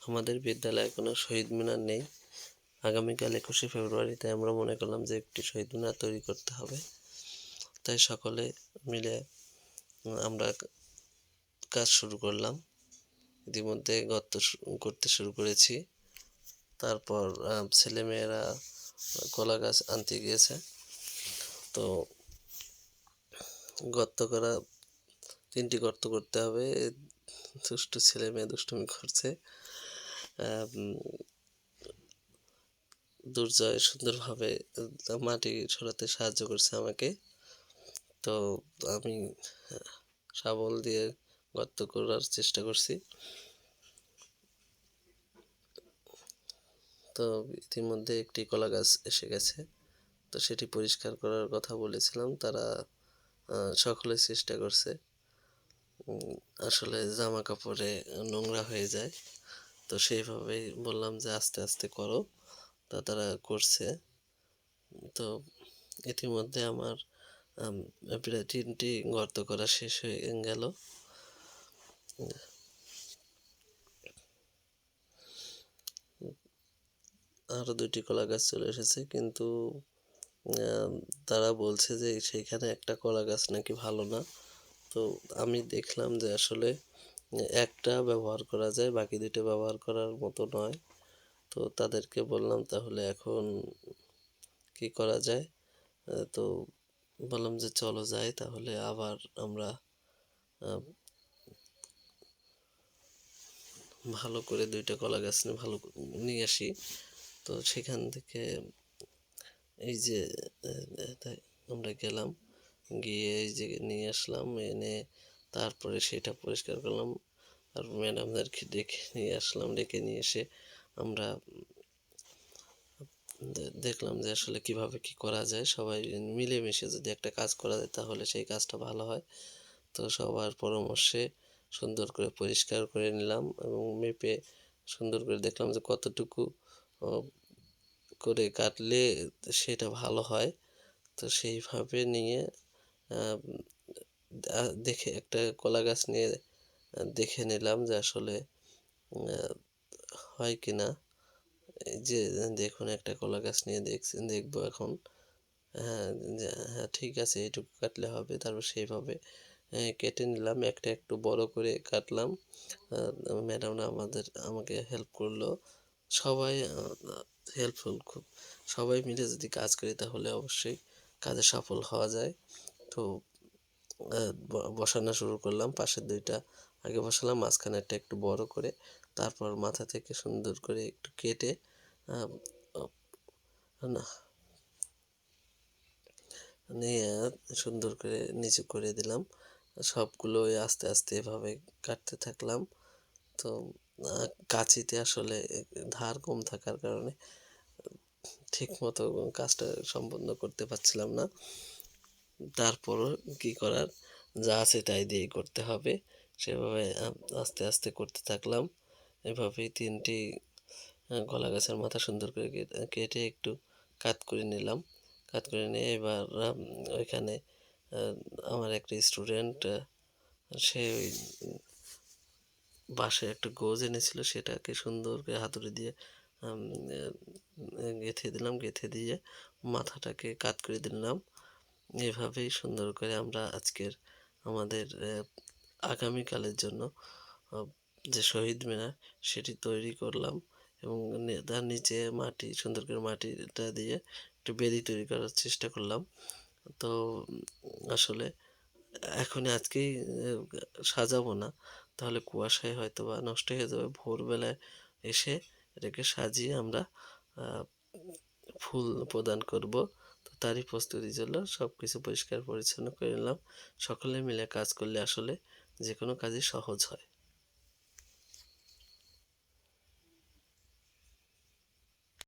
আমাদের বিদ্যালয়ে কোনো শহীদ মিনার নেই। আগামীকাল ২১শে ফেব্রুয়ারি, তাই আমরা মনে করলাম যে একটি শহীদ মিনার তৈরি করতে হবে। তাই সকলে মিলে আমরা কাজ শুরু করলাম। ইতিমধ্যে গর্ত করতে শুরু করেছি। তারপর ছেলেমেয়েরা কলা গাছ আনতে গিয়েছে। তো গর্ত করা ৩টি গর্ত করতে হবে। দুষ্টু ছেলেমেয়ে দুষ্টুমি করছে। দুর্জয় সুন্দরভাবে মাটি সরাতে সাহায্য করছে আমাকে। তো আমি শাবল দিয়ে গর্ত করার চেষ্টা করছি। তো ইতিমধ্যে একটি কলা গাছ এসে গেছে। তো সেটি পরিষ্কার করার কথা বলেছিলাম, তারা সকলে চেষ্টা করছে। আসলে জামা কাপড়ে নোংরা হয়ে যায়, তো সেইভাবেই বললাম যে আস্তে আস্তে করো। তা তারা করছে। তো ইতিমধ্যে আমার প্রায় ৩টি গর্ত করা শেষ হয়ে গেল। আরও ২টি কলা গাছ চলে এসেছে, কিন্তু তারা বলছে যে সেইখানে একটা কলা গাছ নাকি ভালো না। তো আমি দেখলাম যে আসলে একটা ব্যবহার করা যায়, বাকি ২টা ব্যবহার করার মতো নয়। তো তাদেরকে বললাম তাহলে এখন কি করা যায়। তো বললাম যে চলো যাই, তাহলে আবার আমরা ভালো করে ২টা কলা গাছ নিয়ে আসি। তো সেখান থেকে এই যে আমরা গেলাম, গিয়ে এই যে নিয়ে আসলাম, এনে তারপরে সেটা পরিষ্কার করলাম। আর ম্যাডামদেরকে ডেকে নিয়ে আসলাম, ডেকে নিয়ে এসে আমরা দেখলাম যে আসলে কিভাবে কি করা যায়। সবাই মিলেমিশে যদি একটা কাজ করা যায় তাহলে সেই কাজটা ভালো হয়। তো সবার পরামর্শে সুন্দর করে পরিষ্কার করে নিলাম এবং মেপে সুন্দর করে দেখলাম যে কতটুকু করে কাটলে সেটা ভালো হয়। তো সেইভাবে নিয়ে দেখে একটা কলা গাছ নিয়ে দেখে নিলাম যে আসলে হয় কি না। এই যে দেখুন, একটা কলা গাছ নিয়ে দেখবো এখন। হ্যাঁ, হ্যাঁ, ঠিক আছে, এইটুকু কাটলে হবে। তারপর সেইভাবে কেটে নিলাম, একটা একটু বড় করে কাটলাম। ম্যাডামরা আমাকে হেল্প করলো। সবাই হেল্পফুল খুব। সবাই মিলে যদি কাজ করি তাহলে অবশ্যই কাজে সফল হওয়া যায়। তো বসানো শুরু করলাম। পাশের ২টা আগে বসালাম, মাঝখানেরটা একটু বড় করে, তারপর মাথা থেকে সুন্দর করে একটু কেটে না নিয়ে সুন্দর করে নিচু করে দিলাম। সবগুলোই আস্তে আস্তে এভাবে কাটতে থাকলাম। তো কাঁচিতে আসলে ধার কম থাকার কারণে ঠিকমতো কাজটা সম্পন্ন করতে পারছিলাম না। তারপরও কি করার, যা আছে তাই দিয়েই করতে হবে। সেভাবে আস্তে আস্তে করতে থাকলাম। এভাবেই ৩টি কলা গাছের মাথা সুন্দর করে কেটে একটু কাত করে নিলাম। কাত করে নিয়ে এবার ওইখানে আমার একটা স্টুডেন্ট, সে ওই বাঁশের একটা গোজ এনেছিল, সেটাকে সুন্দর করে হাতুড়ি দিয়ে গেঁথে দিলাম। গেঁথে দিয়ে মাথাটাকে কাত করে দিলাম। এভাবেই সুন্দর করে আমরা আজকের আমাদের আগামীকালের জন্য যে শহীদ মিনার সেটি তৈরি করলাম এবং তার নিচে সুন্দর করে মাটিটা দিয়ে একটু বেদি তৈরি করার চেষ্টা করলাম। তো আসলে আজকেই সাজাবো না, তাহলে কুয়াশায় হয়তো বা নষ্ট হয়ে যাবে। ভোরবেলায় এসে এটাকে সাজিয়ে আমরা ফুল প্রদান করব। তো তারই প্রস্তুতির জন্য সব কিছু পরিষ্কার পরিচ্ছন্ন করে নিলাম। সকলে মিলে কাজ করলে আসলে যে কোনো কাজই সহজ হয়।